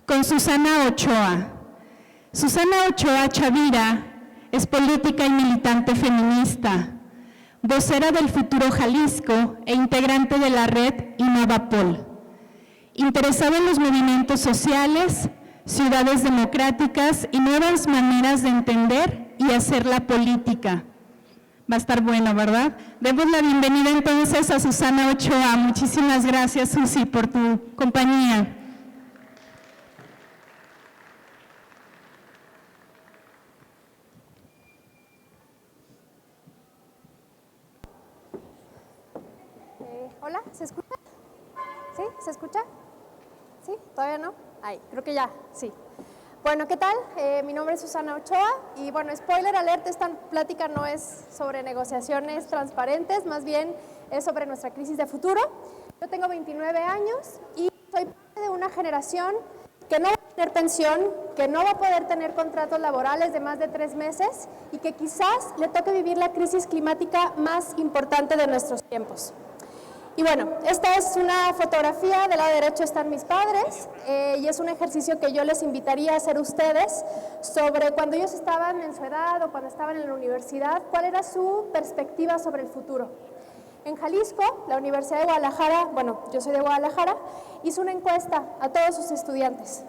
con Susana Ochoa. Susana Ochoa Chavira es política y militante feminista, vocera del Futuro Jalisco e integrante de la red Innovapol. Interesada en los movimientos sociales, ciudades democráticas y nuevas maneras de entender y hacer la política. Va a estar bueno, ¿verdad? Demos la bienvenida entonces a Susana Ochoa. Muchísimas gracias, Susi, por tu compañía. Hola, ¿se escucha? ¿Sí? ¿Se escucha? ¿Sí? ¿Todavía no? Ahí, creo que ya, sí. Bueno, ¿qué tal? Mi nombre es Susana Ochoa y bueno, spoiler alert, esta plática no es sobre negociaciones transparentes, más bien es sobre nuestra crisis de futuro. Yo tengo 29 años y soy parte de una generación que no va a tener pensión, que no va a poder tener contratos laborales de más de 3 meses y que quizás le toque vivir la crisis climática más importante de nuestros tiempos. Y bueno, esta es una fotografía, del lado derecho están mis padres y es un ejercicio que yo les invitaría a hacer ustedes sobre cuando ellos estaban en su edad o cuando estaban en la universidad, cuál era su perspectiva sobre el futuro. En Jalisco, la Universidad de Guadalajara, bueno, yo soy de Guadalajara, hizo una encuesta a todos sus estudiantes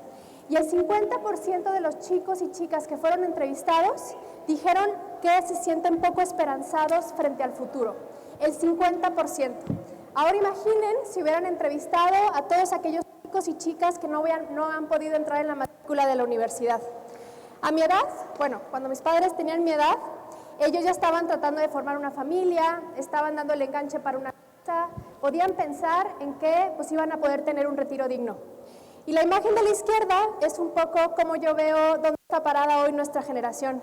y el 50% de los chicos y chicas que fueron entrevistados dijeron que se sienten poco esperanzados frente al futuro, el 50%. Ahora imaginen si hubieran entrevistado a todos aquellos chicos y chicas que no han podido entrar en la matrícula de la universidad. A mi edad, bueno, cuando mis padres tenían mi edad, ellos ya estaban tratando de formar una familia, estaban dando el enganche para una casa, podían pensar en que pues, iban a poder tener un retiro digno. Y la imagen de la izquierda es un poco como yo veo dónde está parada hoy nuestra generación.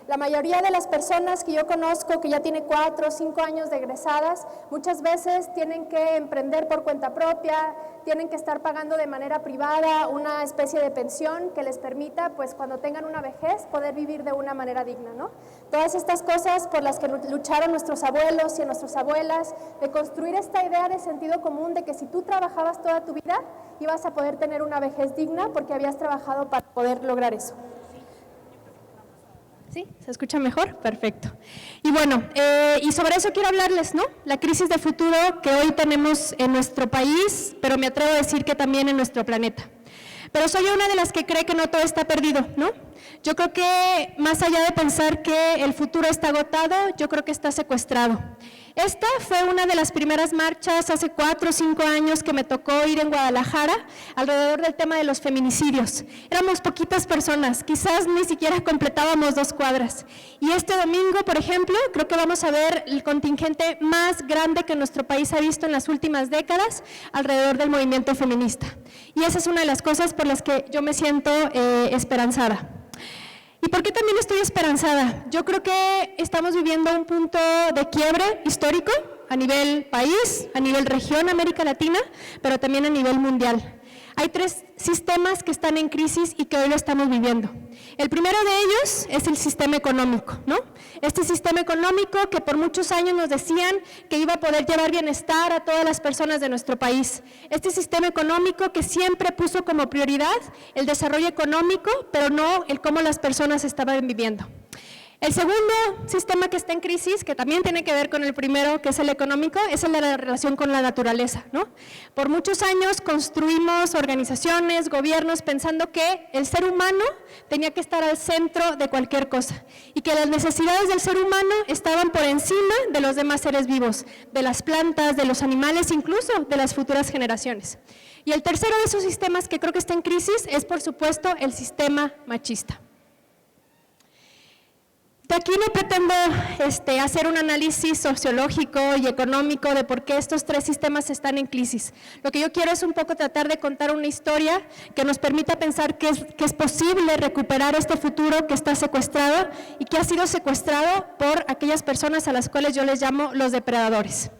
La mayoría de las personas que yo conozco que ya tienen 4 o 5 años de egresadas, muchas veces tienen que emprender por cuenta propia, tienen que estar pagando de manera privada una especie de pensión que les permita, pues cuando tengan una vejez, poder vivir de una manera digna, ¿no? Todas estas cosas por las que lucharon nuestros abuelos y nuestras abuelas, de construir esta idea de sentido común de que si tú trabajabas toda tu vida, ibas a poder tener una vejez digna porque habías trabajado para poder lograr eso. ¿Sí? ¿Se escucha mejor? Perfecto. Y bueno, y sobre eso quiero hablarles, ¿no? La crisis de futuro que hoy tenemos en nuestro país, pero me atrevo a decir que también en nuestro planeta. Pero soy una de las que cree que no todo está perdido, ¿no? Yo creo que más allá de pensar que el futuro está agotado, yo creo que está secuestrado. Esta fue una de las primeras marchas hace 4 o 5 años que me tocó ir en Guadalajara alrededor del tema de los feminicidios. Éramos poquitas personas, quizás ni siquiera completábamos 2 cuadras. Y este domingo, por ejemplo, creo que vamos a ver el contingente más grande que nuestro país ha visto en las últimas décadas alrededor del movimiento feminista. Y esa es una de las cosas por las que yo me siento esperanzada. ¿Y por qué también estoy esperanzada? Yo creo que estamos viviendo un punto de quiebre histórico a nivel país, a nivel región, América Latina, pero también a nivel mundial. Hay 3 sistemas que están en crisis y que hoy lo estamos viviendo. El primero de ellos es el sistema económico, ¿no? Este sistema económico que por muchos años nos decían que iba a poder llevar bienestar a todas las personas de nuestro país. Este sistema económico que siempre puso como prioridad el desarrollo económico, pero no el cómo las personas estaban viviendo. El segundo sistema que está en crisis, que también tiene que ver con el primero, que es el económico, es el de la relación con la naturaleza, ¿no? Por muchos años construimos organizaciones, gobiernos, pensando que el ser humano tenía que estar al centro de cualquier cosa y que las necesidades del ser humano estaban por encima de los demás seres vivos, de las plantas, de los animales, incluso de las futuras generaciones. Y el tercero de esos sistemas que creo que está en crisis es, por supuesto, el sistema machista. De aquí no pretendo hacer un análisis sociológico y económico de por qué estos 3 sistemas están en crisis. Lo que yo quiero es un poco tratar de contar una historia que nos permita pensar que es posible recuperar este futuro que está secuestrado y que ha sido secuestrado por aquellas personas a las cuales yo les llamo los depredadores.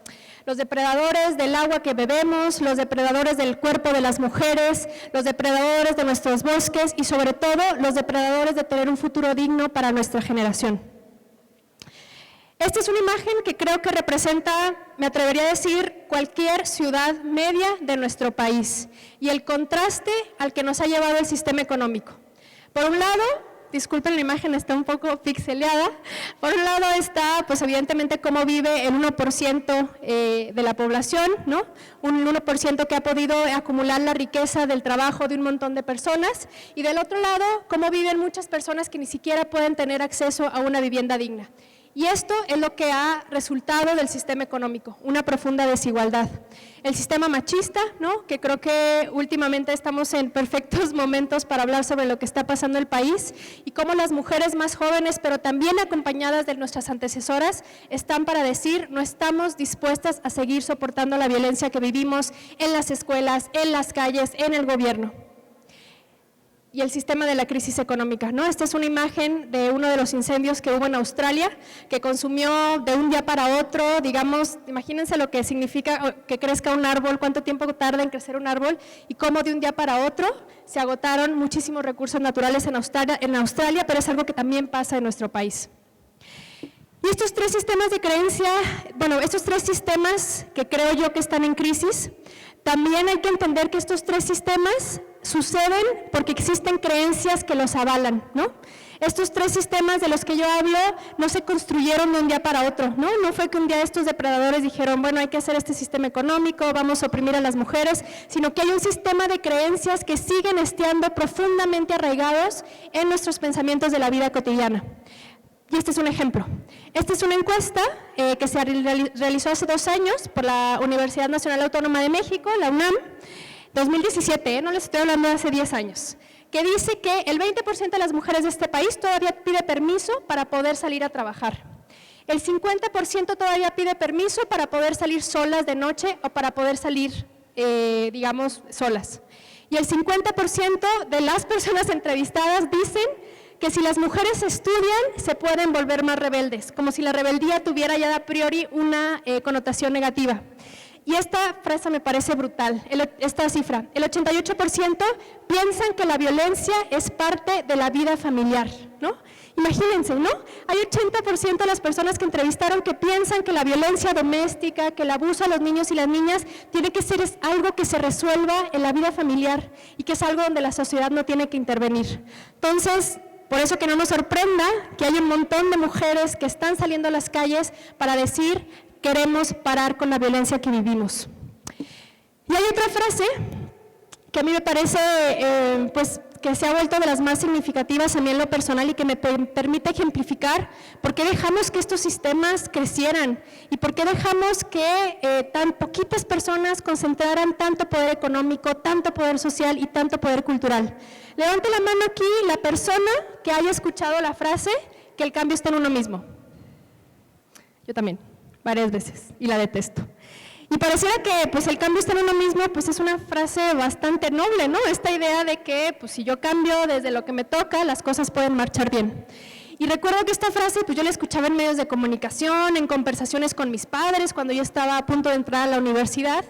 Los depredadores del agua que bebemos, los depredadores del cuerpo de las mujeres, los depredadores de nuestros bosques y sobre todo los depredadores de tener un futuro digno para nuestra generación. Esta es una imagen que creo que representa, me atrevería a decir, cualquier ciudad media de nuestro país y el contraste al que nos ha llevado el sistema económico. Por un lado, disculpen la imagen, está un poco pixeleada, por un lado está pues evidentemente cómo vive el 1% de la población, ¿no? Un 1% que ha podido acumular la riqueza del trabajo de un montón de personas, y del otro lado cómo viven muchas personas que ni siquiera pueden tener acceso a una vivienda digna. Y esto es lo que ha resultado del sistema económico, una profunda desigualdad. El sistema machista, ¿no? Que creo que últimamente estamos en perfectos momentos para hablar sobre lo que está pasando en el país y cómo las mujeres más jóvenes, pero también acompañadas de nuestras antecesoras, están para decir: no estamos dispuestas a seguir soportando la violencia que vivimos en las escuelas, en las calles, en el gobierno. Y el sistema de la crisis económica, ¿no? Esta es una imagen de uno de los incendios que hubo en Australia, que consumió de un día para otro, digamos, imagínense lo que significa que crezca un árbol, cuánto tiempo tarda en crecer un árbol, y cómo de un día para otro se agotaron muchísimos recursos naturales en Australia, pero es algo que también pasa en nuestro país. Y estos tres sistemas de creencia, bueno, estos tres sistemas que creo yo que están en crisis, también hay que entender que estos tres sistemas suceden porque existen creencias que los avalan, ¿no? Estos tres sistemas de los que yo hablo no se construyeron de un día para otro, ¿no? No fue que un día estos depredadores dijeron: bueno, hay que hacer este sistema económico, vamos a oprimir a las mujeres, sino que hay un sistema de creencias que siguen estando profundamente arraigados en nuestros pensamientos de la vida cotidiana. Y este es un ejemplo. Esta es una encuesta que se realizó hace 2 años por la Universidad Nacional Autónoma de México, la UNAM, 2017, no les estoy hablando de hace 10 años, que dice que el 20% de las mujeres de este país todavía pide permiso para poder salir a trabajar. El 50% todavía pide permiso para poder salir solas de noche o para poder salir, digamos, solas. Y el 50% de las personas entrevistadas dicen que si las mujeres estudian, se pueden volver más rebeldes, como si la rebeldía tuviera ya a priori una connotación negativa. Y esta frase me parece brutal, esta cifra: el 88% piensan que la violencia es parte de la vida familiar, ¿no? Imagínense, ¿no? Hay 80% de las personas que entrevistaron que piensan que la violencia doméstica, que el abuso a los niños y las niñas tiene que ser algo que se resuelva en la vida familiar y que es algo donde la sociedad no tiene que intervenir. Entonces, por eso que no nos sorprenda que hay un montón de mujeres que están saliendo a las calles para decir: queremos parar con la violencia que vivimos. Y hay otra frase que a mí me parece pues, que se ha vuelto de las más significativas a mí en lo personal y que me permite ejemplificar por qué dejamos que estos sistemas crecieran y por qué dejamos que tan poquitas personas concentraran tanto poder económico, tanto poder social y tanto poder cultural. Levante la mano aquí la persona que haya escuchado la frase que el cambio está en uno mismo. Yo también, varias veces, y la detesto. Y pareciera que pues, el cambio está en uno mismo, pues es una frase bastante noble, ¿no? Esta idea de que pues, si yo cambio desde lo que me toca, las cosas pueden marchar bien. Y recuerdo que esta frase pues, yo la escuchaba en medios de comunicación, en conversaciones con mis padres, cuando yo estaba a punto de entrar a la universidad.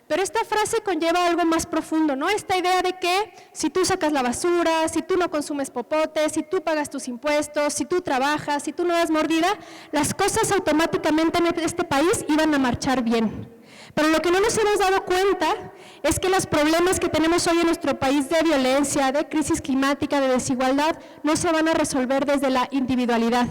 Pero esta frase conlleva algo más profundo, ¿no? Esta idea de que si tú sacas la basura, si tú no consumes popote, si tú pagas tus impuestos, si tú trabajas, si tú no das mordida, las cosas automáticamente en este país iban a marchar bien. Pero lo que no nos hemos dado cuenta es que los problemas que tenemos hoy en nuestro país de violencia, de crisis climática, de desigualdad, no se van a resolver desde la individualidad.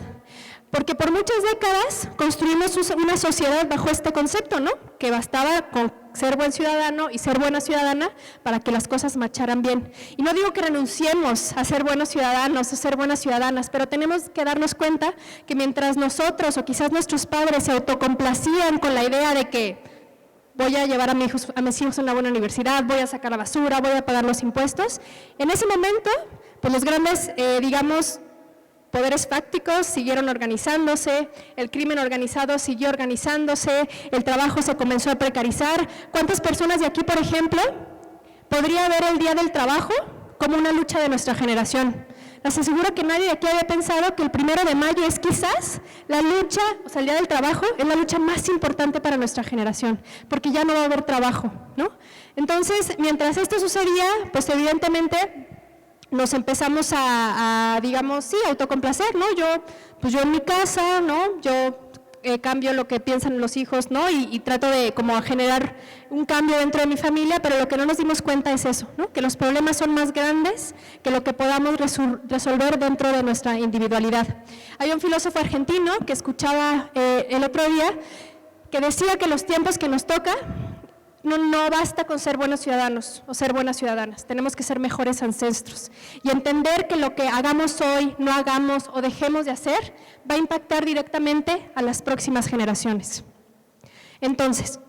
Porque por muchas décadas construimos una sociedad bajo este concepto, ¿no? Que bastaba con ser buen ciudadano y ser buena ciudadana para que las cosas marcharan bien. Y no digo que renunciemos a ser buenos ciudadanos o ser buenas ciudadanas, pero tenemos que darnos cuenta que mientras nosotros o quizás nuestros padres se autocomplacían con la idea de que voy a llevar a mis hijos a una buena universidad, voy a sacar la basura, voy a pagar los impuestos, en ese momento, pues los grandes, digamos, poderes fácticos siguieron organizándose, el crimen organizado siguió organizándose, el trabajo se comenzó a precarizar. ¿Cuántas personas de aquí, por ejemplo, podría ver el Día del Trabajo como una lucha de nuestra generación? Les aseguro que nadie de aquí había pensado que el 1 de mayo es quizás la lucha, o sea, el Día del Trabajo, es la lucha más importante para nuestra generación, porque ya no va a haber trabajo, ¿no? Entonces, mientras esto sucedía, pues evidentemente nos empezamos a digamos, sí, autocomplacer, ¿no? Yo en mi casa, ¿no? Yo cambio lo que piensan los hijos, ¿no? Y trato de como generar un cambio dentro de mi familia, pero lo que no nos dimos cuenta es eso, ¿no? Que los problemas son más grandes que lo que podamos resolver dentro de nuestra individualidad. Hay un filósofo argentino que escuchaba el otro día que decía que los tiempos que nos toca no basta con ser buenos ciudadanos o ser buenas ciudadanas, tenemos que ser mejores ancestros y entender que lo que hagamos hoy, no hagamos o dejemos de hacer va a impactar directamente a las próximas generaciones. Entonces,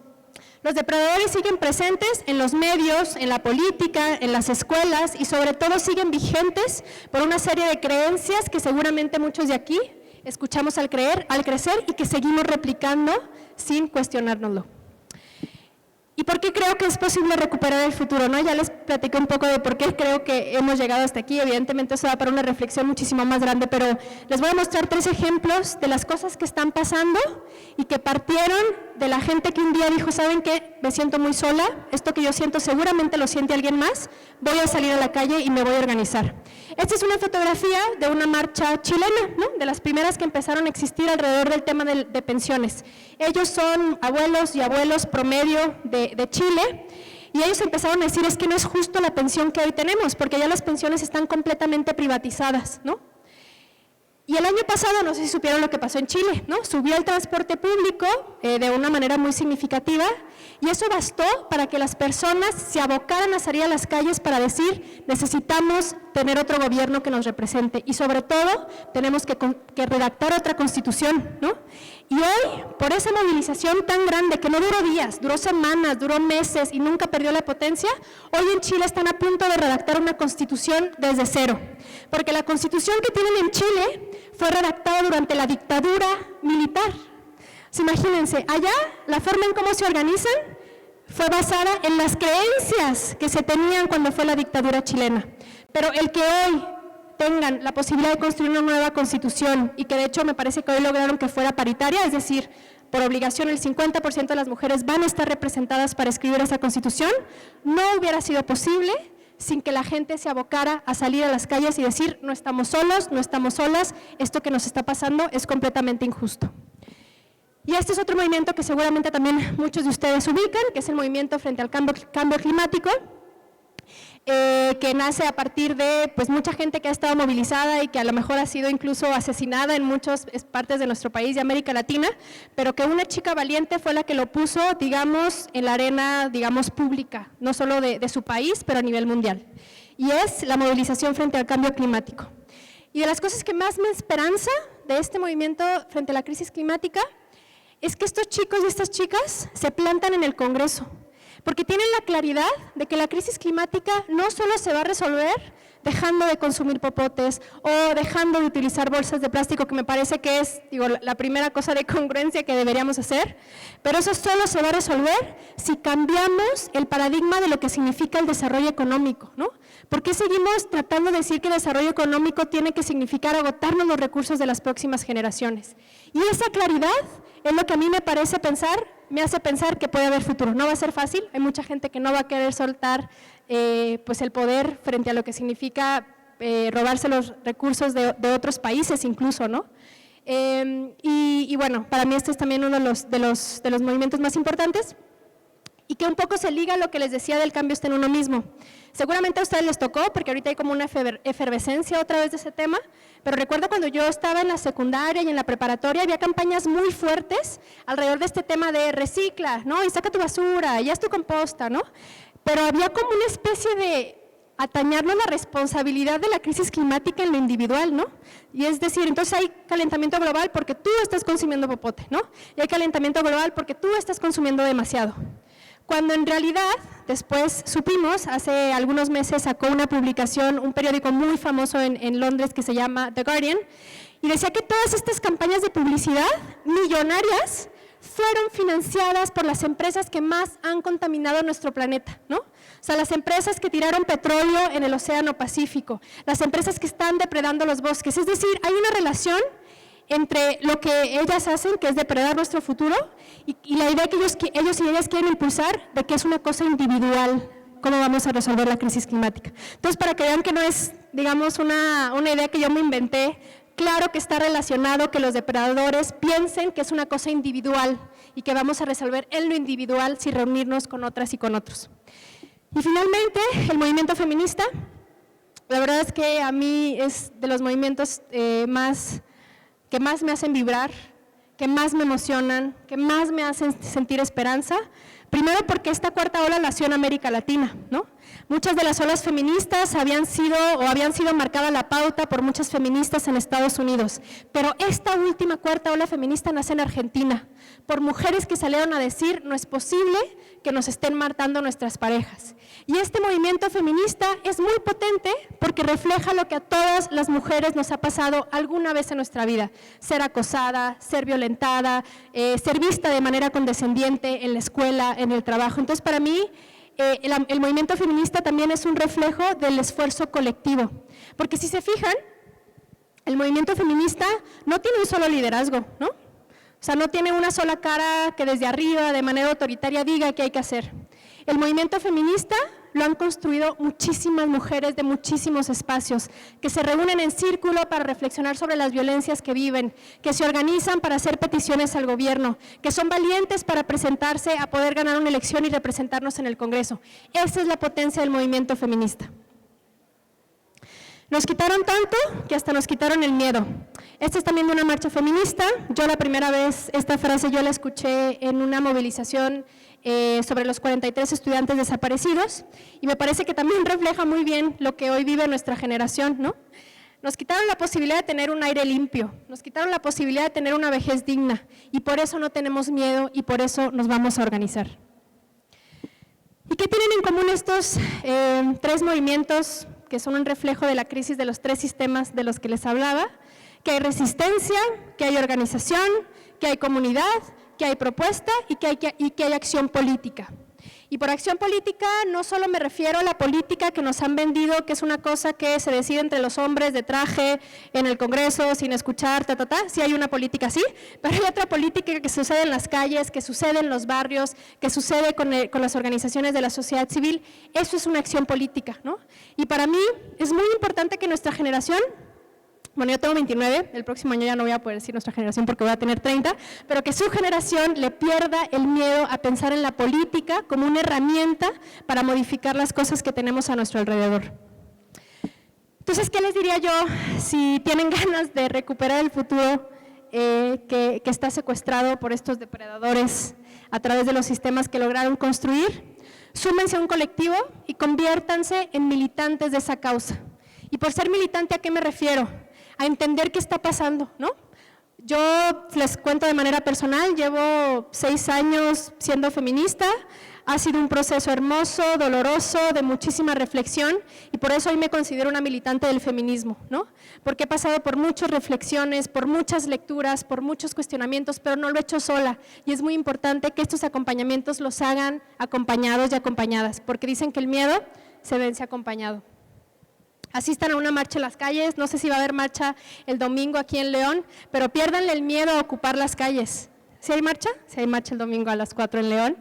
los depredadores siguen presentes en los medios, en la política, en las escuelas y sobre todo siguen vigentes por una serie de creencias que seguramente muchos de aquí escuchamos al crecer y que seguimos replicando sin cuestionárnoslo. ¿Y por qué creo que es posible recuperar el futuro? ¿No? Ya les platiqué un poco de por qué creo que hemos llegado hasta aquí, evidentemente eso da para una reflexión muchísimo más grande, pero les voy a mostrar 3 ejemplos de las cosas que están pasando y que partieron de la gente que un día dijo, ¿saben qué? Me siento muy sola, esto que yo siento seguramente lo siente alguien más, voy a salir a la calle y me voy a organizar. Esta es una fotografía de una marcha chilena, ¿no? De las primeras que empezaron a existir alrededor del tema de pensiones. Ellos son abuelos y abuelos promedio de Chile y ellos empezaron a decir es que no es justo la pensión que hoy tenemos porque ya las pensiones están completamente privatizadas, ¿no? Y el año pasado, no sé si supieron lo que pasó en Chile, ¿no? Subió el transporte público de una manera muy significativa y eso bastó para que las personas se abocaran a salir a las calles para decir necesitamos tener otro gobierno que nos represente y sobre todo tenemos que redactar otra constitución, ¿no? Y hoy, por esa movilización tan grande que no duró días, duró semanas, duró meses y nunca perdió la potencia, hoy en Chile están a punto de redactar una constitución desde cero, porque la constitución que tienen en Chile fue redactada durante la dictadura militar. Imagínense, allá la forma en cómo se organizan fue basada en las creencias que se tenían cuando fue la dictadura chilena. Pero el que hoy tengan la posibilidad de construir una nueva constitución y que de hecho me parece que hoy lograron que fuera paritaria, es decir, por obligación el 50% de las mujeres van a estar representadas para escribir esa constitución, no hubiera sido posible sin que la gente se abocara a salir a las calles y decir no estamos solos, no estamos solas, esto que nos está pasando es completamente injusto. Y este es otro movimiento que seguramente también muchos de ustedes ubican, que es el movimiento frente al cambio climático, que nace a partir de pues, mucha gente que ha estado movilizada y que a lo mejor ha sido incluso asesinada en muchas partes de nuestro país y América Latina, pero que una chica valiente fue la que lo puso, digamos, en la arena, digamos, pública, no solo de su país, pero a nivel mundial. Y es la movilización frente al cambio climático. Y de las cosas que más me esperanza de este movimiento frente a la crisis climática es que estos chicos y estas chicas se plantan en el Congreso, porque tienen la claridad de que la crisis climática no solo se va a resolver dejando de consumir popotes o dejando de utilizar bolsas de plástico, que me parece que es la primera cosa de congruencia que deberíamos hacer, pero eso solo se va a resolver si cambiamos el paradigma de lo que significa el desarrollo económico, ¿no? ¿Por qué seguimos tratando de decir que el desarrollo económico tiene que significar agotarnos los recursos de las próximas generaciones? Y esa claridad es lo que a mí me hace pensar que puede haber futuro. No va a ser fácil, hay mucha gente que no va a querer soltar pues el poder frente a lo que significa robarse los recursos de otros países incluso, ¿no? Y bueno, para mí este es también uno de los movimientos más importantes y que un poco se liga a lo que les decía del cambio está en uno mismo. Seguramente a ustedes les tocó, porque ahorita hay como una efervescencia otra vez de ese tema, pero recuerdo cuando yo estaba en la secundaria y en la preparatoria, había campañas muy fuertes alrededor de este tema de recicla, ¿no? Y saca tu basura, y haz tu composta, ¿no? Pero había como una especie de atañarnos la responsabilidad de la crisis climática en lo individual, ¿no? Y es decir, entonces hay calentamiento global porque tú estás consumiendo popote, ¿no? Y hay calentamiento global porque tú estás consumiendo demasiado. Cuando en realidad, después supimos, hace algunos meses sacó una publicación, un periódico muy famoso en Londres que se llama The Guardian, y decía que todas estas campañas de publicidad millonarias fueron financiadas por las empresas que más han contaminado nuestro planeta, ¿no? O sea, las empresas que tiraron petróleo en el Océano Pacífico, las empresas que están depredando los bosques, es decir, hay una relación entre lo que ellas hacen, que es depredar nuestro futuro, y la idea que ellos y ellas quieren impulsar de que es una cosa individual, cómo vamos a resolver la crisis climática. Entonces, para que vean que no es, digamos, una idea que yo me inventé, claro que está relacionado que los depredadores piensen que es una cosa individual y que vamos a resolver en lo individual sin reunirnos con otras y con otros. Y finalmente, el movimiento feminista, la verdad es que a mí es de los movimientos que más me hacen vibrar, que más me emocionan, que más me hacen sentir esperanza. Primero porque esta cuarta ola nació en América Latina, ¿no? Muchas de las olas feministas habían sido marcada la pauta por muchas feministas en Estados Unidos, pero esta última cuarta ola feminista nace en Argentina, por mujeres que salieron a decir no es posible que nos estén matando nuestras parejas. Y este movimiento feminista es muy potente porque refleja lo que a todas las mujeres nos ha pasado alguna vez en nuestra vida: ser acosada, ser violentada, ser vista de manera condescendiente en la escuela, en el trabajo. Entonces, para mí, el movimiento feminista también es un reflejo del esfuerzo colectivo, porque si se fijan, el movimiento feminista no tiene un solo liderazgo, ¿no? O sea, no tiene una sola cara que desde arriba, de manera autoritaria, diga qué hay que hacer. El movimiento feminista lo han construido muchísimas mujeres de muchísimos espacios, que se reúnen en círculo para reflexionar sobre las violencias que viven, que se organizan para hacer peticiones al gobierno, que son valientes para presentarse a poder ganar una elección y representarnos en el Congreso. Esa es la potencia del movimiento feminista. Nos quitaron tanto que hasta nos quitaron el miedo. Esta es también de una marcha feminista. Yo la primera vez, esta frase yo la escuché en una movilización sobre los 43 estudiantes desaparecidos, y me parece que también refleja muy bien lo que hoy vive nuestra generación, ¿no? Nos quitaron la posibilidad de tener un aire limpio, nos quitaron la posibilidad de tener una vejez digna, y por eso no tenemos miedo y por eso nos vamos a organizar. ¿Y qué tienen en común estos tres movimientos que son un reflejo de la crisis de los tres sistemas de los que les hablaba? Que hay resistencia, que hay organización, que hay comunidad, que hay propuesta y que hay acción política. Y por acción política no solo me refiero a la política que nos han vendido, que es una cosa que se decide entre los hombres de traje en el Congreso sin escuchar, sí hay una política así, pero hay otra política que sucede en las calles, que sucede en los barrios, que sucede con las organizaciones de la sociedad civil. Eso es una acción política, ¿no? Y para mí es muy importante que nuestra generación, bueno, yo tengo 29, el próximo año ya no voy a poder decir nuestra generación porque voy a tener 30, pero que su generación le pierda el miedo a pensar en la política como una herramienta para modificar las cosas que tenemos a nuestro alrededor. Entonces, ¿qué les diría yo si tienen ganas de recuperar el futuro que está secuestrado por estos depredadores a través de los sistemas que lograron construir? Súmense a un colectivo y conviértanse en militantes de esa causa. Y por ser militante, ¿a qué me refiero? A entender qué está pasando, ¿no? Yo les cuento de manera personal, llevo 6 años siendo feminista, ha sido un proceso hermoso, doloroso, de muchísima reflexión, y por eso hoy me considero una militante del feminismo, ¿no? Porque he pasado por muchas reflexiones, por muchas lecturas, por muchos cuestionamientos, pero no lo he hecho sola, y es muy importante que estos acompañamientos los hagan acompañados y acompañadas, porque dicen que el miedo se vence acompañado. Asistan a una marcha en las calles, no sé si va a haber marcha el domingo aquí en León, pero piérdanle el miedo a ocupar las calles. ¿Sí hay marcha? Sí hay marcha el domingo a las 4 en León.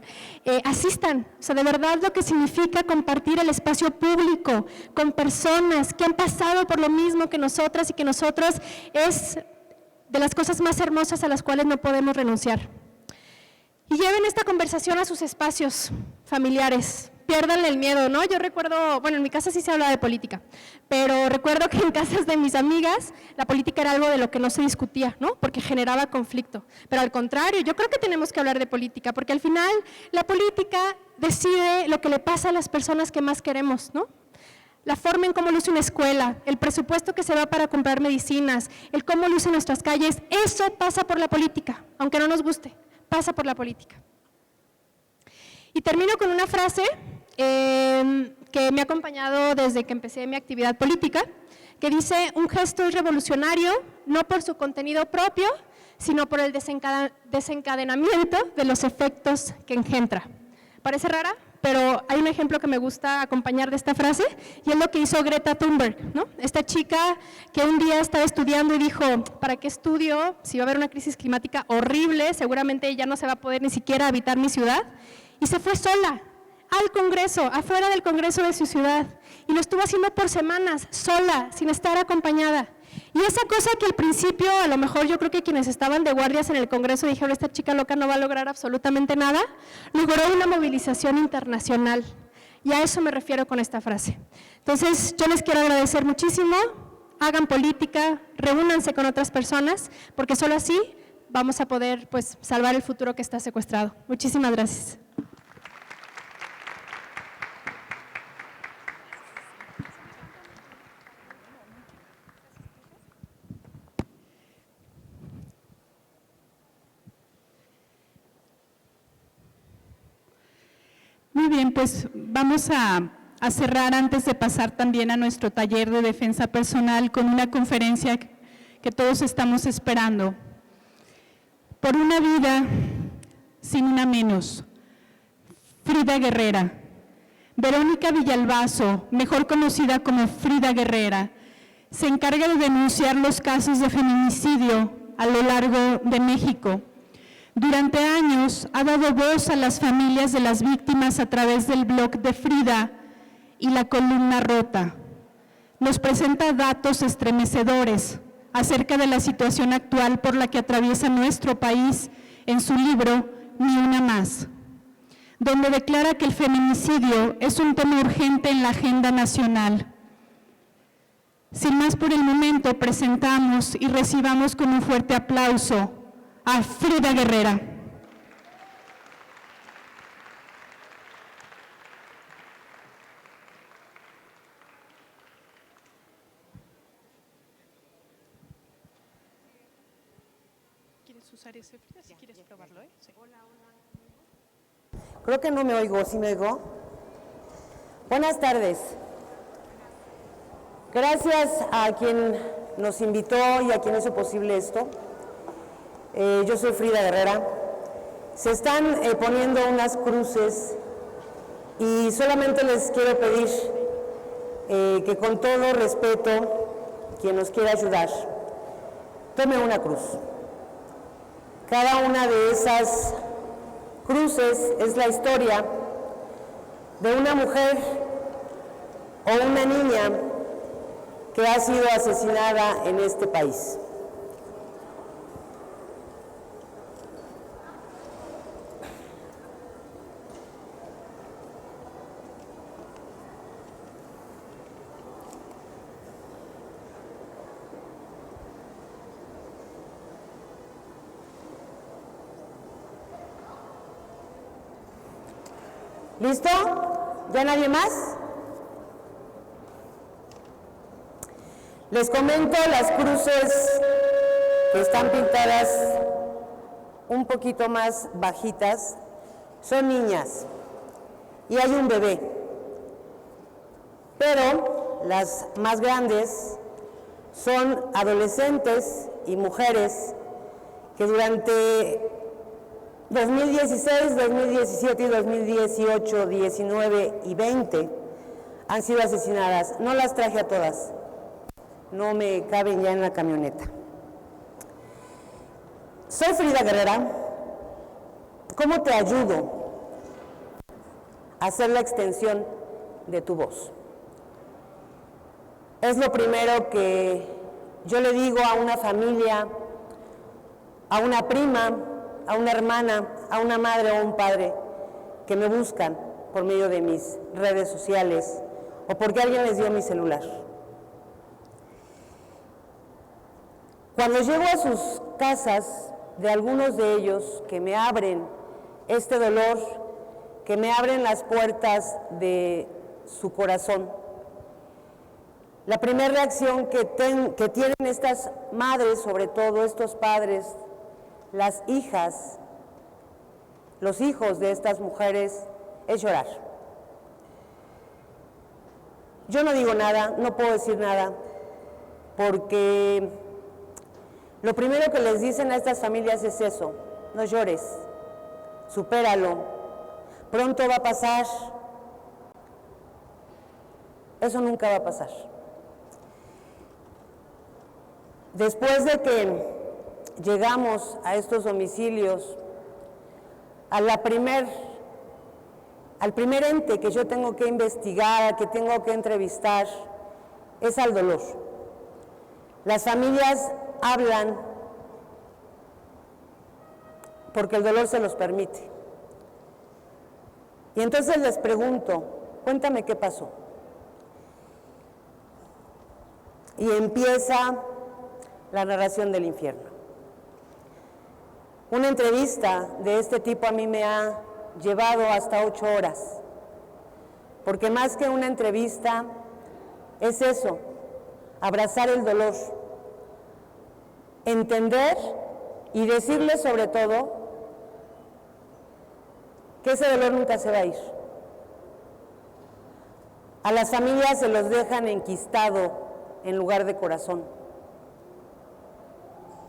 Asistan, o sea, de verdad lo que significa compartir el espacio público con personas que han pasado por lo mismo que nosotras y que nosotros es de las cosas más hermosas a las cuales no podemos renunciar. Y lleven esta conversación a sus espacios familiares. Piérdanle el miedo, ¿no? Yo recuerdo, bueno, en mi casa sí se habla de política, pero recuerdo que en casas de mis amigas la política era algo de lo que no se discutía, ¿no? Porque generaba conflicto. Pero al contrario, yo creo que tenemos que hablar de política, porque al final la política decide lo que le pasa a las personas que más queremos, ¿no? La forma en cómo luce una escuela, el presupuesto que se va para comprar medicinas, el cómo lucen nuestras calles, eso pasa por la política, aunque no nos guste, pasa por la política. Y termino con una frase que me ha acompañado desde que empecé mi actividad política, que dice: un gesto es revolucionario no por su contenido propio, sino por el desencadenamiento de los efectos que engendra. Parece rara, pero hay un ejemplo que me gusta acompañar de esta frase, y es lo que hizo Greta Thunberg, ¿no? Esta chica que un día estaba estudiando y dijo: ¿para qué estudio? Si va a haber una crisis climática horrible, seguramente ya no se va a poder ni siquiera habitar mi ciudad, y se fue sola al Congreso, afuera del Congreso de su ciudad, y lo estuvo haciendo por semanas, sola, sin estar acompañada. Y esa cosa que al principio, a lo mejor yo creo que quienes estaban de guardias en el Congreso dijeron, esta chica loca no va a lograr absolutamente nada, logró una movilización internacional. Y a eso me refiero con esta frase. Entonces, yo les quiero agradecer muchísimo, hagan política, reúnanse con otras personas, porque solo así vamos a poder pues, salvar el futuro que está secuestrado. Muchísimas gracias. Muy bien, pues vamos a cerrar antes de pasar también a nuestro taller de defensa personal con una conferencia que todos estamos esperando. Por una vida sin una menos. Frida Guerrera. Verónica Villalbazo, mejor conocida como Frida Guerrera, se encarga de denunciar los casos de feminicidio a lo largo de México. Durante años ha dado voz a las familias de las víctimas a través del blog de Frida y la columna Rota. Nos presenta datos estremecedores acerca de la situación actual por la que atraviesa nuestro país en su libro Ni una más, donde declara que el feminicidio es un tema urgente en la agenda nacional. Sin más por el momento, presentamos y recibamos con un fuerte aplauso a Frida Guerrera. ¿Quieres usar ese, Frida? Si quieres probarlo, ¿eh? Sí. Creo que no me oigo, ¿sí me oigo? Buenas tardes. Gracias a quien nos invitó y a quien hizo posible esto. Yo soy Frida Guerrera. Se están poniendo unas cruces y solamente les quiero pedir que con todo respeto, quien nos quiera ayudar, tome una cruz. Cada una de esas cruces es la historia de una mujer o una niña que ha sido asesinada en este país. ¿Listo? ¿Ya nadie más? Les comento las cruces que están pintadas un poquito más bajitas. Son niñas y hay un bebé. Pero las más grandes son adolescentes y mujeres que durante 2016, 2017 y 2018, 19 y 20 han sido asesinadas. No las traje a todas, no me caben ya en la camioneta. Soy Frida Guerrera. ¿Cómo te ayudo a hacer la extensión de tu voz? Es lo primero que yo le digo a una familia, a una prima, a una hermana, a una madre o un padre que me buscan por medio de mis redes sociales o porque alguien les dio mi celular. Cuando llego a sus casas, de algunos de ellos que me abren este dolor, que me abren las puertas de su corazón, la primera reacción que tienen estas madres, sobre todo estos padres, las hijas, los hijos de estas mujeres, es llorar. Yo no digo nada, no puedo decir nada, porque lo primero que les dicen a estas familias es eso: no llores, supéralo, pronto va a pasar. Eso nunca va a pasar. Después de que llegamos a estos domicilios, al primer ente que yo tengo que investigar, que tengo que entrevistar, es al dolor. Las familias hablan porque el dolor se los permite. Y entonces les pregunto, cuéntame qué pasó. Y empieza la narración del infierno. Una entrevista de este tipo a mí me ha llevado hasta 8 horas, porque más que una entrevista es eso, abrazar el dolor, entender y decirle sobre todo que ese dolor nunca se va a ir. A las familias se los dejan enquistado en lugar de corazón.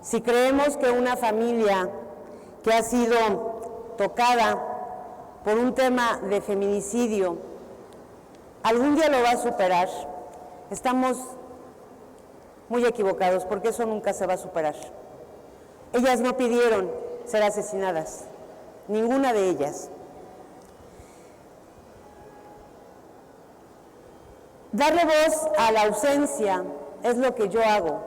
Si creemos que una familia que ha sido tocada por un tema de feminicidio algún día lo va a superar, estamos muy equivocados, porque eso nunca se va a superar. Ellas no pidieron ser asesinadas, ninguna de ellas. Darle voz a la ausencia es lo que yo hago.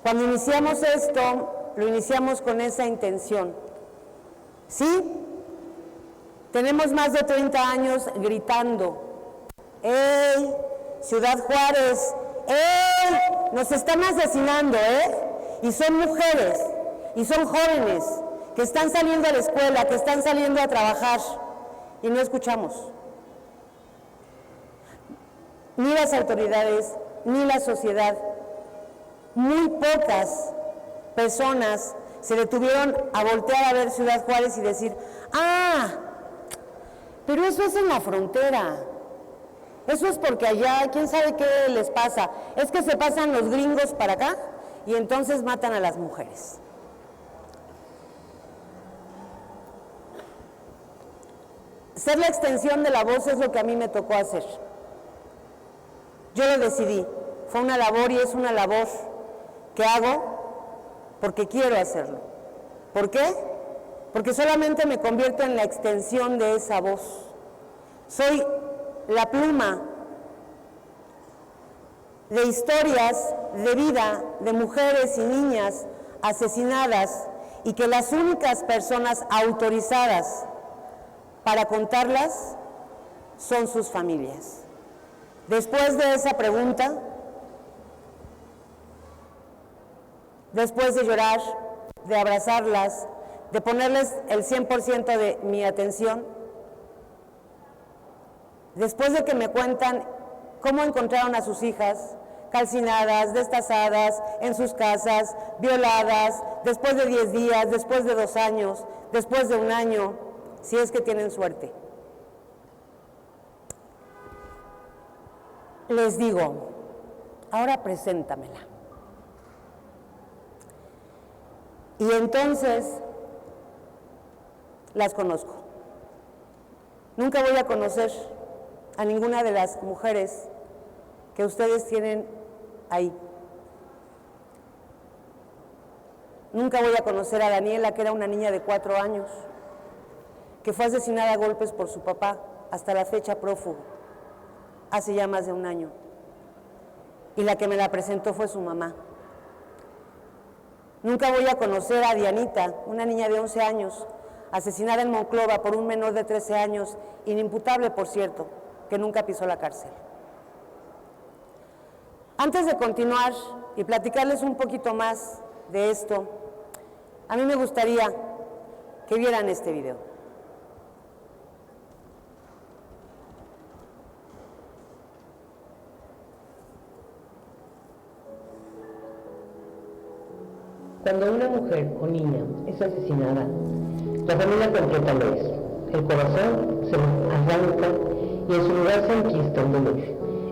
Cuando iniciamos esto, lo iniciamos con esa intención. ¿Sí? Tenemos más de 30 años gritando, ¡ey, Ciudad Juárez! ¡Ey! Nos están asesinando, ¿eh? Y son mujeres, y son jóvenes, que están saliendo a la escuela, que están saliendo a trabajar, y no escuchamos. Ni las autoridades, ni la sociedad. Muy pocas personas se detuvieron a voltear a ver Ciudad Juárez y decir, ¡ah! Pero eso es en la frontera. Eso es porque allá, quién sabe qué les pasa. Es que se pasan los gringos para acá y entonces matan a las mujeres. Ser la extensión de la voz es lo que a mí me tocó hacer. Yo lo decidí. Fue una labor y es una labor que hago porque quiero hacerlo. ¿Por qué? Porque solamente me convierto en la extensión de esa voz. Soy la pluma de historias de vida de mujeres y niñas asesinadas y que las únicas personas autorizadas para contarlas son sus familias. Después de esa pregunta, después de llorar, de abrazarlas, de ponerles el 100% de mi atención, después de que me cuentan cómo encontraron a sus hijas calcinadas, destazadas, en sus casas, violadas, después de 10 días, después de 2 años, después de 1 año, si es que tienen suerte. Les digo, ahora preséntamela. Y entonces las conozco. Nunca voy a conocer a ninguna de las mujeres que ustedes tienen ahí. Nunca voy a conocer a Daniela, que era una niña de 4 años, que fue asesinada a golpes por su papá, hasta la fecha prófugo, hace ya más de 1 año. Y la que me la presentó fue su mamá. Nunca voy a conocer a Dianita, una niña de 11 años, asesinada en Monclova por un menor de 13 años, inimputable, por cierto, que nunca pisó la cárcel. Antes de continuar y platicarles un poquito más de esto, a mí me gustaría que vieran este video. Cuando una mujer o niña es asesinada, la familia completa lo es. El corazón se arranca y en su lugar se enquista el dolor.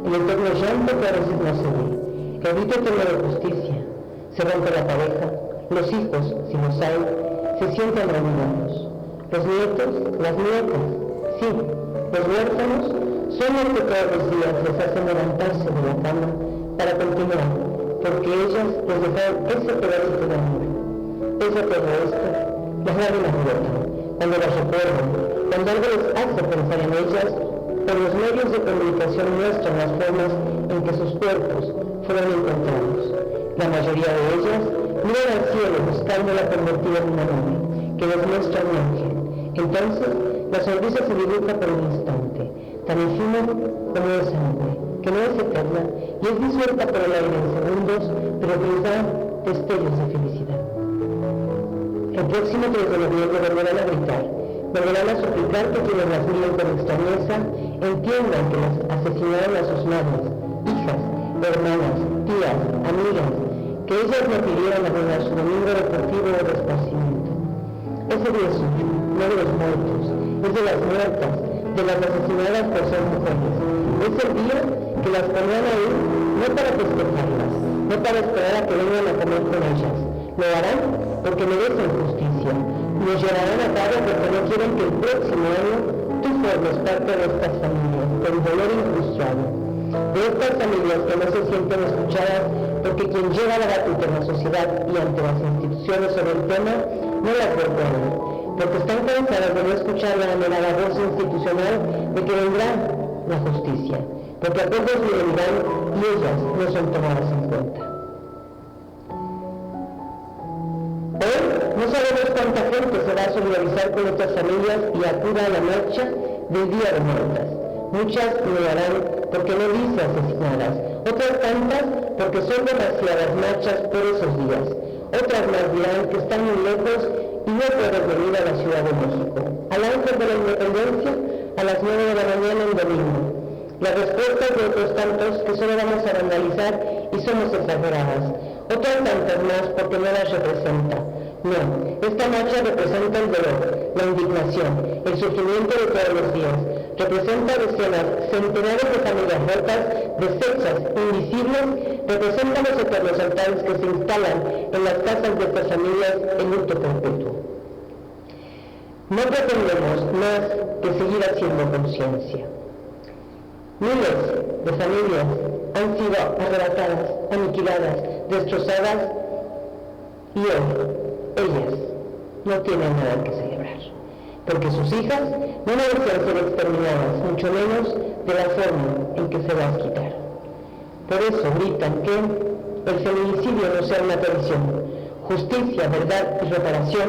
El eterno llanto que a veces no se ve. El grito eterno de justicia. Se rompe la pareja. Los hijos, si los hay, se sienten olvidados. Los nietos, las nietas, sí, los huérfanos son los que todos los días les hacen levantarse de la cama para continuar, porque ellas les dejaron ese pedacito de amor. Pese a todo esto, las lágrimas brotan cuando las recuerdan, cuando algo les hace pensar en ellas, por los medios de comunicación muestran las formas en que sus cuerpos fueron encontrados. La mayoría de ellas miran al cielo buscándola convertida en una nube, que les muestra un ángel. Entonces, la sonrisa se dibuja por un instante, tan efímero como esa nube, que no es eterna y es disuelta por el aire en segundos, pero que les da destellos de felicidad. El próximo 3 de noviembre volverán a gritar, volverán a suplicar que quienes las miren con extrañeza entiendan que las asesinaron a sus madres, hijas, hermanas, tías, amigas, que ellas no pidieron arruinar su domingo deportivo o de esparcimiento. Ese día es suyo, no de los muertos, es de las muertas, de las asesinadas por ser mujeres. Es el día que las pondrán ahí, no para festejarlas, no para esperar a que vengan a comer con ellas. Lo harán porque merecen justicia. Nos llorarán a cara porque no quieren que el próximo año tú formes parte de estas familias, con dolor incrustado. De estas familias que no se sienten escuchadas porque quien lleva la batuta en la sociedad y ante las instituciones sobre el tema no las recuerdan, porque están cansadas de no escuchar la anhelada voz institucional de que vendrá la justicia, porque a pocos le dirán y ellas no son tomadas en cuenta. Hoy no sabemos cuánta gente se va a solidarizar con estas familias y acuda a la marcha del Día de Muertas. Muchas lo harán porque no dice asesinadas, otras tantas porque son demasiadas marchas por esos días, otras más dirán que están muy lejos y no pueden venir a la Ciudad de México, al ángel de la Independencia a las 9 de la mañana en domingo. Las respuestas de otros tantos que solo vamos a vandalizar y somos exageradas, otras tantas más porque no las representa. No, esta marcha representa el dolor, la indignación, el sufrimiento de todos los días. Representa decenas, centenares de familias rotas, deshechas, invisibles. Representa los eternos altares que se instalan en las casas de estas familias en luto perpetuo. No pretendemos más que seguir haciendo conciencia. Miles de familias han sido arrebatadas, aniquiladas, destrozadas y hoy ellas no tienen nada que celebrar, porque sus hijas no merecen ser exterminadas, mucho menos de la forma en que se las quitaron. Por eso gritan que el feminicidio no sea una tradición, justicia, verdad y reparación,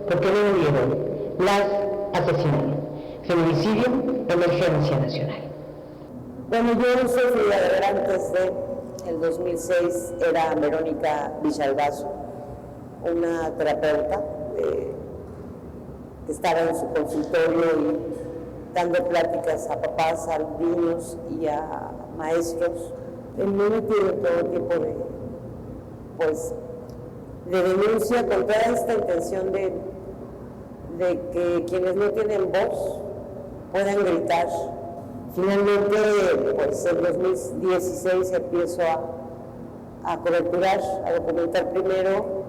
porque no murieron, las asesinaron. Feminicidio, emergencia nacional. Bueno, yo soy Frida Guerrera. Antes del 2006 era Verónica Villalbazo, una terapeuta que estaba en su consultorio y dando pláticas a papás, a niños y a maestros. Me he metido todo tipo de denuncia con toda esta intención de que quienes no tienen voz puedan gritar. Finalmente, pues en 2016 empiezo a coberturar, a documentar primero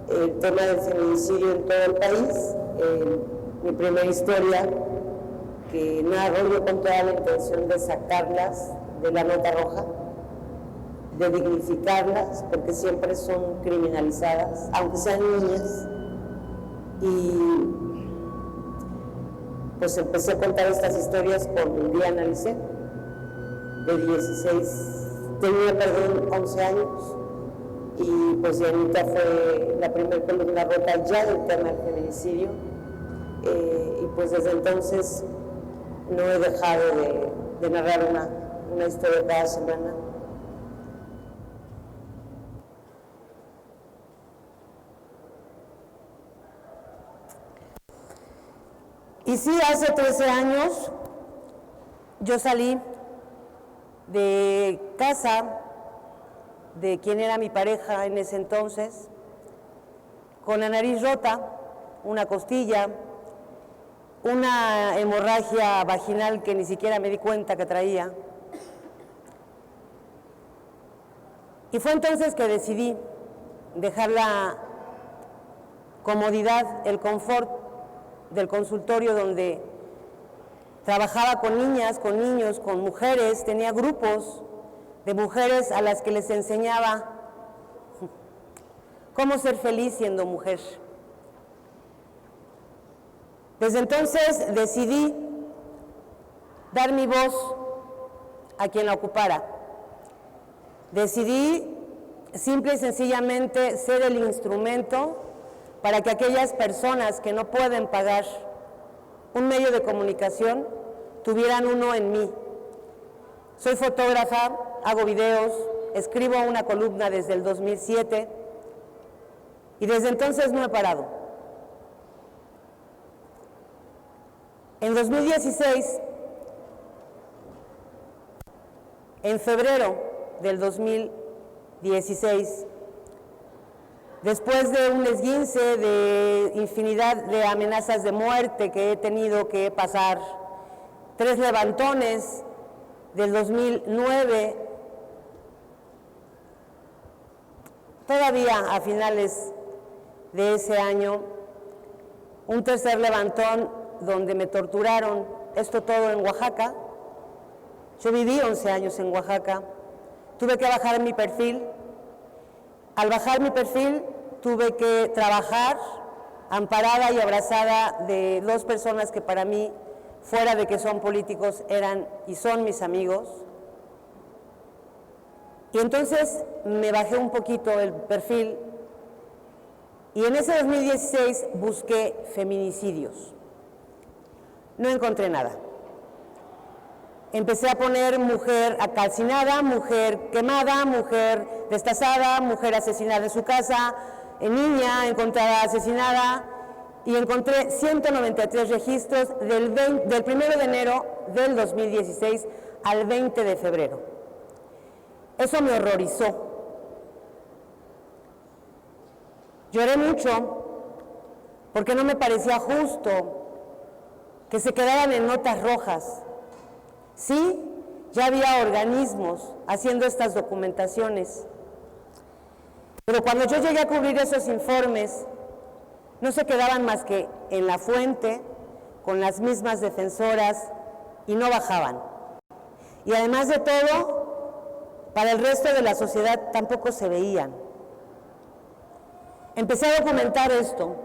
el tema del feminicidio en todo el país. Mi primera historia, que narro yo con toda la intención de sacarlas de la nota roja, de dignificarlas, porque siempre son criminalizadas, aunque sean niñas. Y pues empecé a contar estas historias con Diana Lice, de 11 años, y pues Dianita fue la primera columna rota ya del tema del feminicidio, y pues desde entonces no he dejado de narrar una historia cada semana. Y sí, hace 13 años yo salí de casa de quien era mi pareja en ese entonces, con la nariz rota, una costilla, una hemorragia vaginal que ni siquiera me di cuenta que traía. Y fue entonces que decidí dejar la comodidad, el confort del consultorio donde trabajaba con niñas, con niños, con mujeres, tenía grupos de mujeres a las que les enseñaba cómo ser feliz siendo mujer. Desde entonces decidí dar mi voz a quien la ocupara. Decidí simple y sencillamente ser el instrumento para que aquellas personas que no pueden pagar un medio de comunicación tuvieran uno en mí. Soy fotógrafa, hago videos, escribo una columna desde el 2007 y desde entonces no he parado. En 2016, en febrero del 2016, después de un esguince, de infinidad de amenazas de muerte que he tenido que pasar, 3 levantones del 2009, todavía a finales de ese año, un tercer levantón donde me torturaron, esto todo en Oaxaca. Yo viví 11 años en Oaxaca, tuve que bajar mi perfil. Al bajar mi perfil tuve que trabajar amparada y abrazada de 2 personas que para mí, fuera de que son políticos, eran y son mis amigos. Y entonces me bajé un poquito el perfil y en ese 2016 busqué feminicidios. No encontré nada. Empecé a poner mujer calcinada, mujer quemada, mujer destazada, mujer asesinada en su casa, niña encontrada asesinada, y encontré 193 registros del 1 de enero del 2016 al 20 de febrero. Eso me horrorizó. Lloré mucho porque no me parecía justo que se quedaran en notas rojas. Sí, ya había organismos haciendo estas documentaciones, pero cuando yo llegué a cubrir esos informes, no se quedaban más que en la fuente, con las mismas defensoras, y no bajaban. Y además de todo, para el resto de la sociedad tampoco se veían. Empecé a documentar esto,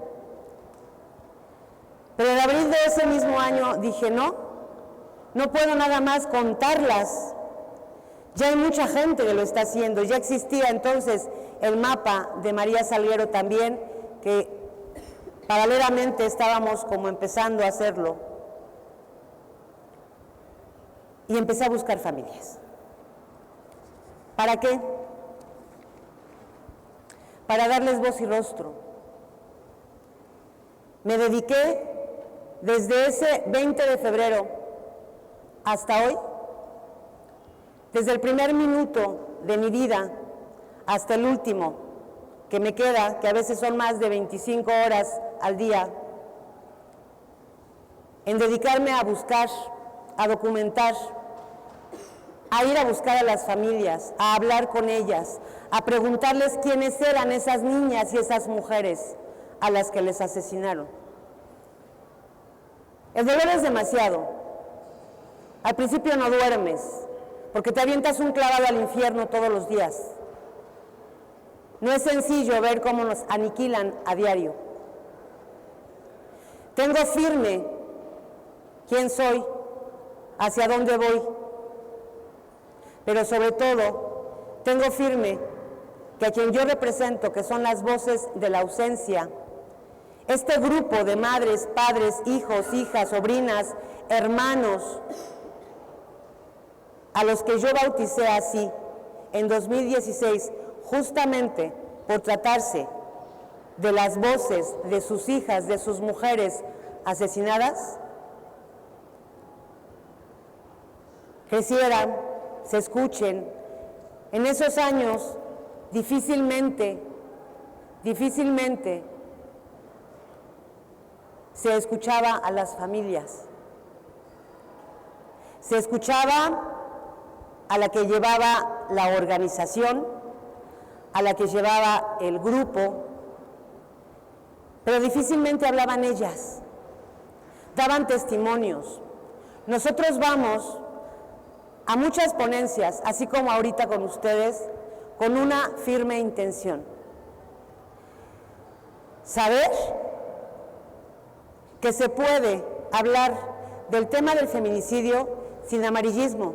pero en abril de ese mismo año dije, no puedo nada más contarlas. Ya hay mucha gente que lo está haciendo. Ya existía entonces el mapa de María Salguero también, que paralelamente estábamos como empezando a hacerlo. Y empecé a buscar familias. ¿Para qué? Para darles voz y rostro. Me dediqué desde ese 20 de febrero hasta hoy, desde el primer minuto de mi vida hasta el último que me queda, que a veces son más de 25 horas al día, en dedicarme a buscar, a documentar, a ir a buscar a las familias, a hablar con ellas, a preguntarles quiénes eran esas niñas y esas mujeres a las que les asesinaron. El dolor es demasiado. Al principio no duermes, porque te avientas un clavado al infierno todos los días. No es sencillo ver cómo nos aniquilan a diario. Tengo firme quién soy, hacia dónde voy, pero sobre todo tengo firme que a quien yo represento, que son las voces de la ausencia, este grupo de madres, padres, hijos, hijas, sobrinas, hermanos, a los que yo bauticé así en 2016, justamente por tratarse de las voces de sus hijas, de sus mujeres asesinadas, crecieran, se escuchen. En esos años difícilmente se escuchaba a las familias. Se escuchaba a la que llevaba la organización, a la que llevaba el grupo, pero difícilmente hablaban ellas, daban testimonios. Nosotros vamos a muchas ponencias, así como ahorita con ustedes, con una firme intención. Saber que se puede hablar del tema del feminicidio sin amarillismo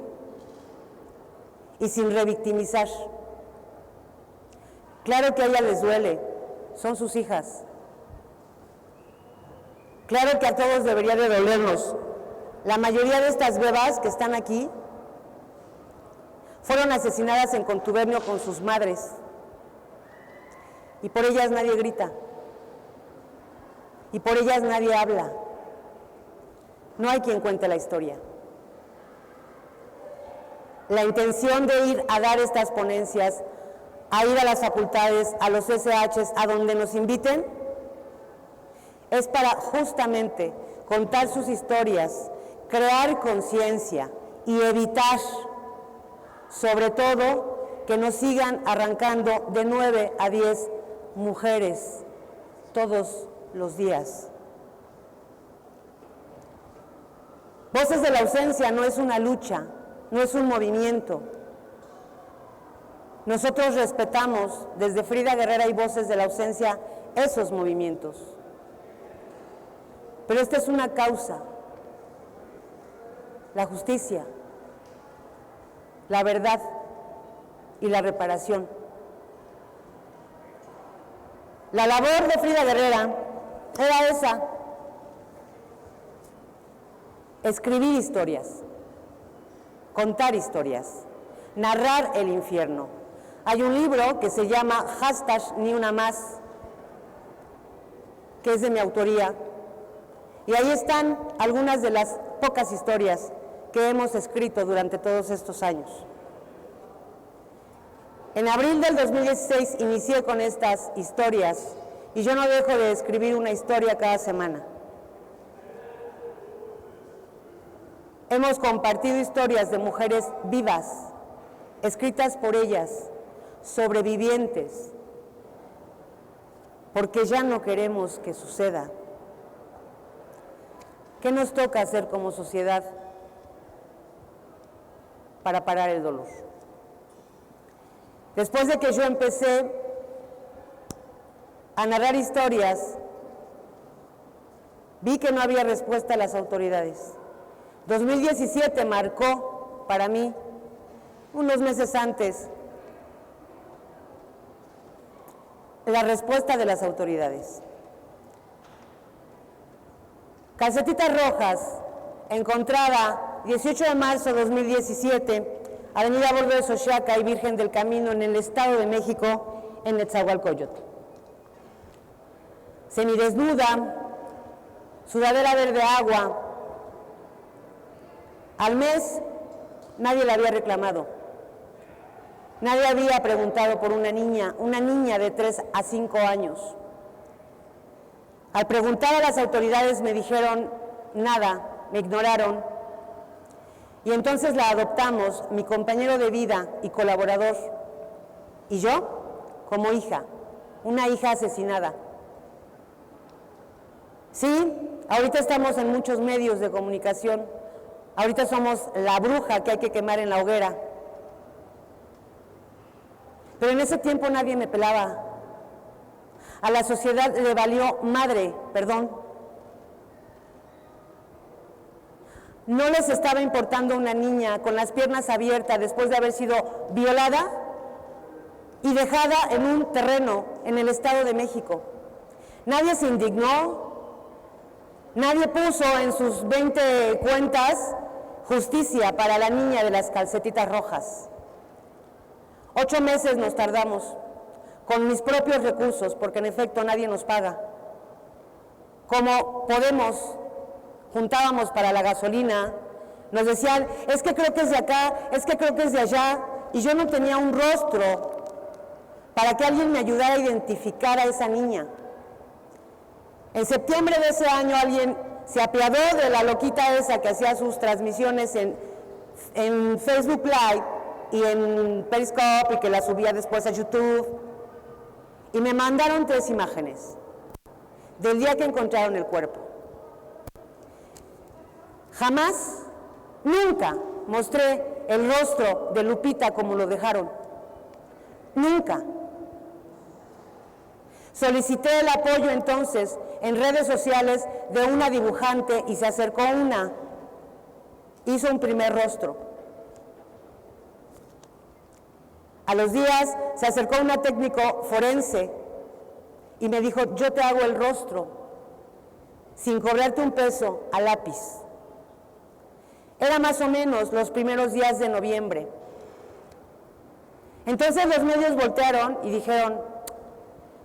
y sin revictimizar. Claro que a ella les duele, son sus hijas. Claro que a todos debería de dolernos. La mayoría de estas bebas que están aquí fueron asesinadas en contubernio con sus madres. Y por ellas nadie grita. Y por ellas nadie habla. No hay quien cuente la historia. La intención de ir a dar estas ponencias, a ir a las facultades, a los SHs, a donde nos inviten, es para justamente contar sus historias, crear conciencia y evitar, sobre todo, que nos sigan arrancando de 9 a 10 mujeres todos los días. Voces de la Ausencia no es una lucha, no es un movimiento. Nosotros respetamos desde Frida Guerrera y Voces de la Ausencia esos movimientos. Pero esta es una causa, la justicia, la verdad y la reparación. La labor de Frida Guerrera era esa: escribir historias, contar historias, narrar el infierno. Hay un libro que se llama #NiUnaMás, que es de mi autoría, y ahí están algunas de las pocas historias que hemos escrito durante todos estos años. En abril del 2016 inicié con estas historias y yo no dejo de escribir una historia cada semana. Hemos compartido historias de mujeres vivas, escritas por ellas, sobrevivientes, porque ya no queremos que suceda. ¿Qué nos toca hacer como sociedad para parar el dolor? Después de que yo empecé a narrar historias, vi que no había respuesta a las autoridades. 2017 marcó para mí, unos meses antes, la respuesta de las autoridades. Calcetitas rojas, encontrada 18 de marzo de 2017, Avenida Bordo de Xochiaca y Virgen del Camino, en el Estado de México, en Netzahualcóyotl. Semidesnuda, sudadera verde agua. Al mes, nadie la había reclamado. Nadie había preguntado por una niña de 3 a 5 años. Al preguntar a las autoridades me dijeron nada, me ignoraron. Y entonces la adoptamos, mi compañero de vida y colaborador, y yo como hija, una hija asesinada. Sí, ahorita estamos en muchos medios de comunicación, ahorita somos la bruja que hay que quemar en la hoguera. Pero en ese tiempo nadie me pelaba. A la sociedad le valió madre, perdón. No les estaba importando una niña con las piernas abiertas después de haber sido violada y dejada en un terreno en el Estado de México. Nadie se indignó, nadie puso en sus 20 cuentas justicia para la niña de las calcetitas rojas. 8 meses nos tardamos, con mis propios recursos, porque en efecto nadie nos paga. Como podemos, juntábamos para la gasolina, nos decían, es que creo que es de acá, es que creo que es de allá, y yo no tenía un rostro para que alguien me ayudara a identificar a esa niña. En septiembre de ese año alguien se apiadó de la loquita esa que hacía sus transmisiones en Facebook Live y en Periscope y que la subía después a YouTube, y me mandaron 3 imágenes del día que encontraron el cuerpo. Jamás, nunca mostré el rostro de Lupita como lo dejaron. Nunca. Solicité el apoyo entonces en redes sociales de una dibujante y se acercó una. Hizo un primer rostro. A los días se acercó una técnico forense y me dijo, yo te hago el rostro, sin cobrarte un peso, a lápiz. Era más o menos los primeros días de noviembre. Entonces los medios voltearon y dijeron,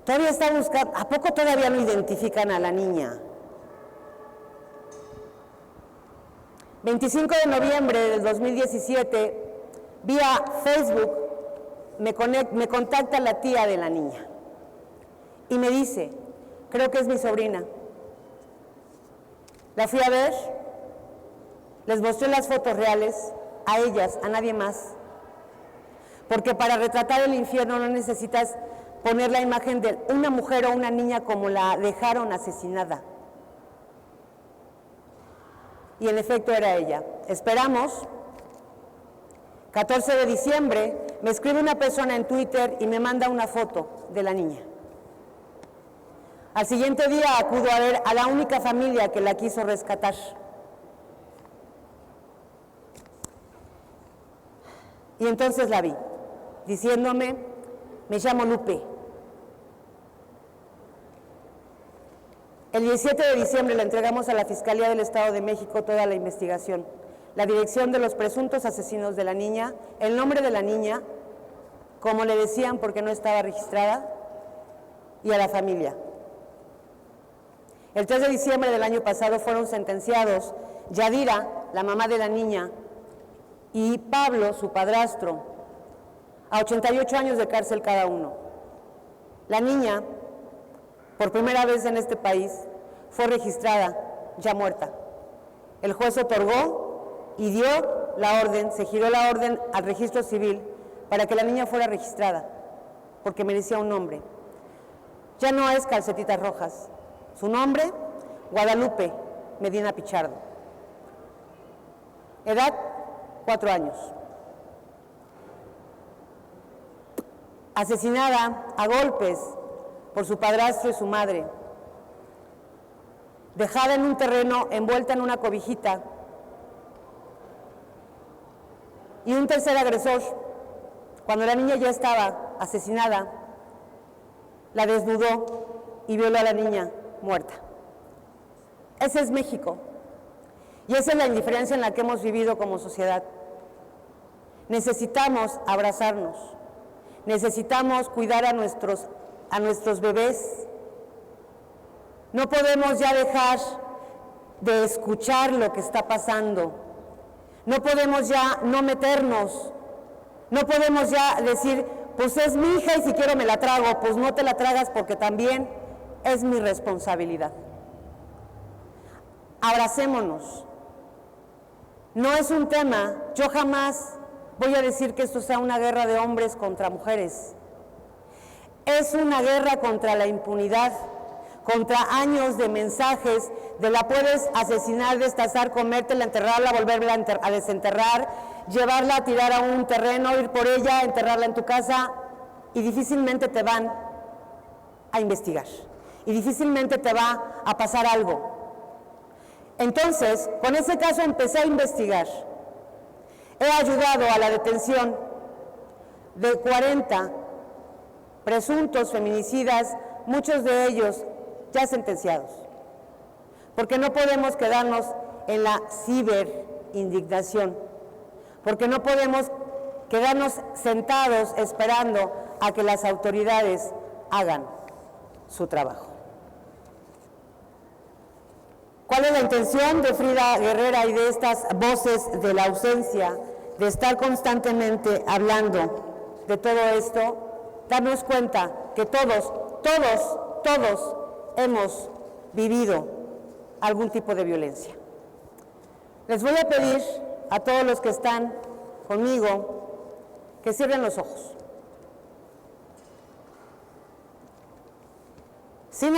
todavía está buscando, ¿a poco todavía no identifican a la niña? 25 de noviembre del 2017, vía Facebook, me contacta la tía de la niña y me dice, creo que es mi sobrina. La fui a ver, les mostré las fotos reales, a ellas, a nadie más. Porque para retratar el infierno no necesitas poner la imagen de una mujer o una niña como la dejaron asesinada. Y en efecto era ella. Esperamos. 14 de diciembre me escribe una persona en Twitter y me manda una foto de la niña. Al siguiente día acudo a ver a la única familia que la quiso rescatar. Y entonces la vi, diciéndome, me llamo Lupe. El 17 de diciembre le entregamos a la Fiscalía del Estado de México toda la investigación, la dirección de los presuntos asesinos de la niña, el nombre de la niña, como le decían porque no estaba registrada, y a la familia. El 3 de diciembre del año pasado fueron sentenciados Yadira, la mamá de la niña, y Pablo, su padrastro, a 88 años de cárcel cada uno. La niña, por primera vez en este país, fue registrada ya muerta. El juez otorgó y dio la orden, se giró la orden al registro civil para que la niña fuera registrada, porque merecía un nombre. Ya no es Calcetitas Rojas. Su nombre, Guadalupe Medina Pichardo. Edad, 4 años. Asesinada a golpes por su padrastro y su madre. Dejada en un terreno, envuelta en una cobijita. Y un tercer agresor, cuando la niña ya estaba asesinada, la desnudó y violó a la niña muerta. Ese es México. Y esa es la indiferencia en la que hemos vivido como sociedad. Necesitamos abrazarnos, necesitamos cuidar a nuestros bebés. No podemos ya dejar de escuchar lo que está pasando. No podemos ya no meternos. No podemos ya decir, pues es mi hija y si quiero me la trago. Pues no te la tragas porque también es mi responsabilidad. Abracémonos. No es un tema, yo jamás voy a decir que esto sea una guerra de hombres contra mujeres. Es una guerra contra la impunidad, contra años de mensajes de la puedes asesinar, destazar, comértela, enterrarla, volverla a desenterrar, llevarla a tirar a un terreno, ir por ella, enterrarla en tu casa y difícilmente te van a investigar y difícilmente te va a pasar algo. Entonces, con ese caso empecé a investigar. He ayudado a la detención de 40 presuntos feminicidas, muchos de ellos ya sentenciados. Porque no podemos quedarnos en la ciberindignación, porque no podemos quedarnos sentados esperando a que las autoridades hagan su trabajo. ¿Cuál es la intención de Frida Guerrera y de estas voces de la ausencia, de estar constantemente hablando de todo esto? Darnos cuenta que todos hemos vivido algún tipo de violencia. Les voy a pedir a todos los que están conmigo que cierren los ojos. Sin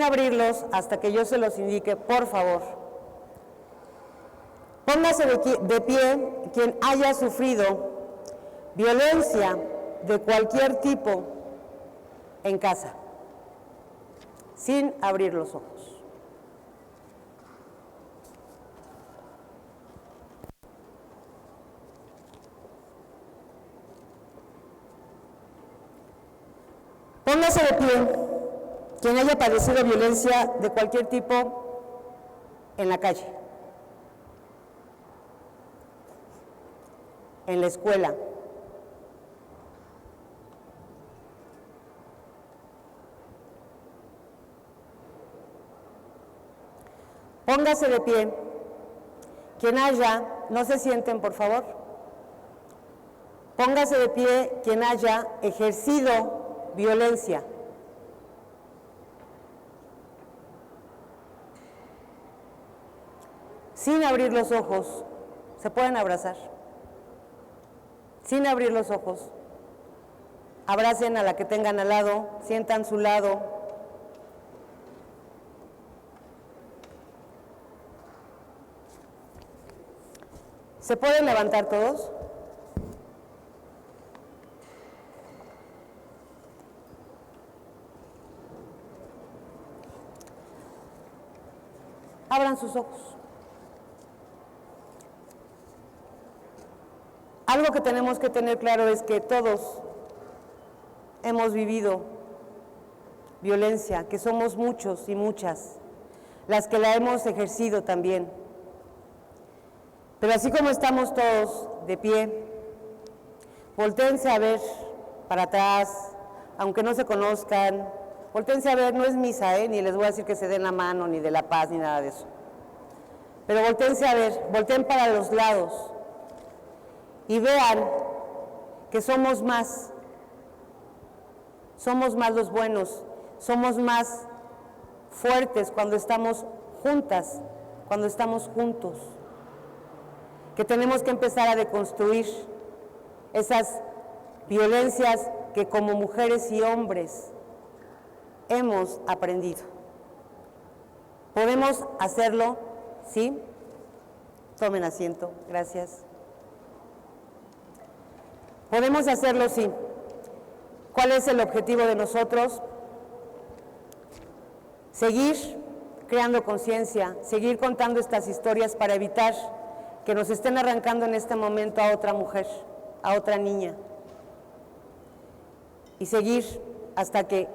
abrirlos hasta que yo se los indique, por favor. Póngase de pie quien haya sufrido violencia de cualquier tipo en casa, sin abrir los ojos. Póngase de pie quien haya padecido violencia de cualquier tipo en la calle, en la escuela, póngase de pie quien haya, no se sienten por favor, póngase de pie quien haya ejercido violencia. Sin abrir los ojos, se pueden abrazar. Sin abrir los ojos, abracen a la que tengan al lado, sientan su lado. ¿Se pueden levantar todos? Abran sus ojos. Algo que tenemos que tener claro es que todos hemos vivido violencia, que somos muchos y muchas, las que la hemos ejercido también. Pero así como estamos todos de pie, voltéense a ver para atrás, aunque no se conozcan, voltéense a ver, no es misa, ni les voy a decir que se den la mano, ni de la paz, ni nada de eso. Pero voltéense a ver, volteen para los lados y vean que somos más los buenos, somos más fuertes cuando estamos juntas, cuando estamos juntos, que tenemos que empezar a deconstruir esas violencias que como mujeres y hombres hemos aprendido. ¿Podemos hacerlo? ¿Sí? Tomen asiento, gracias. Podemos hacerlo, sí. ¿Cuál es el objetivo de nosotros? Seguir creando conciencia, seguir contando estas historias para evitar que nos estén arrancando en este momento a otra mujer, a otra niña. Y seguir hasta que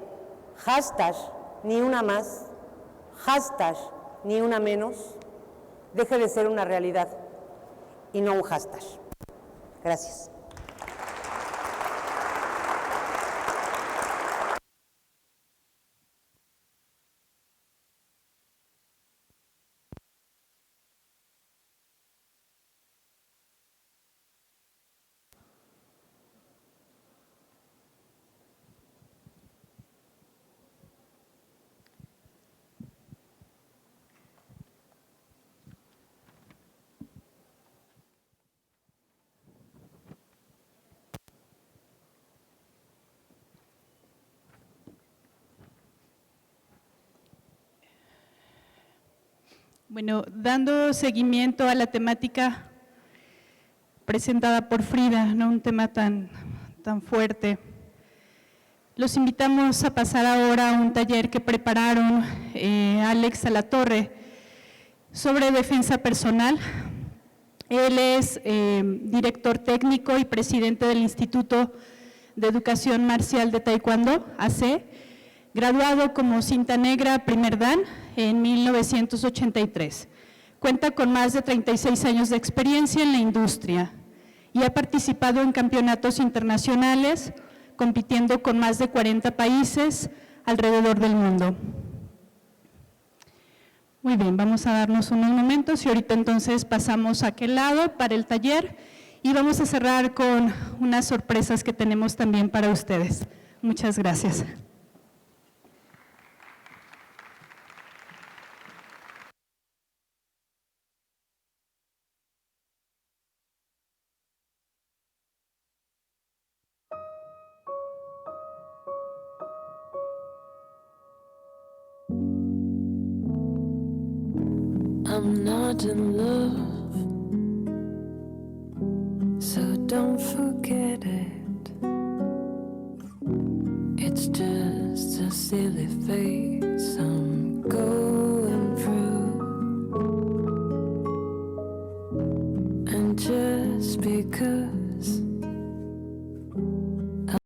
hashtag ni una más, hashtag ni una menos, deje de ser una realidad y no un hashtag. Gracias. Bueno, dando seguimiento a la temática presentada por Frida, ¿no? Un tema tan fuerte. Los invitamos a pasar ahora a un taller que prepararon Alex Alatorre sobre defensa personal. Él es director técnico y presidente del Instituto de Educación Marcial de Taekwondo, AC, graduado como cinta negra primer dan en 1983. Cuenta con más de 36 años de experiencia en la industria y ha participado en campeonatos internacionales, compitiendo con más de 40 países alrededor del mundo. Muy bien, vamos a darnos unos momentos y ahorita entonces pasamos a aquel lado para el taller y vamos a cerrar con unas sorpresas que tenemos también para ustedes. Muchas gracias. I'm not in love, so don't forget it. It's just a silly face I'm going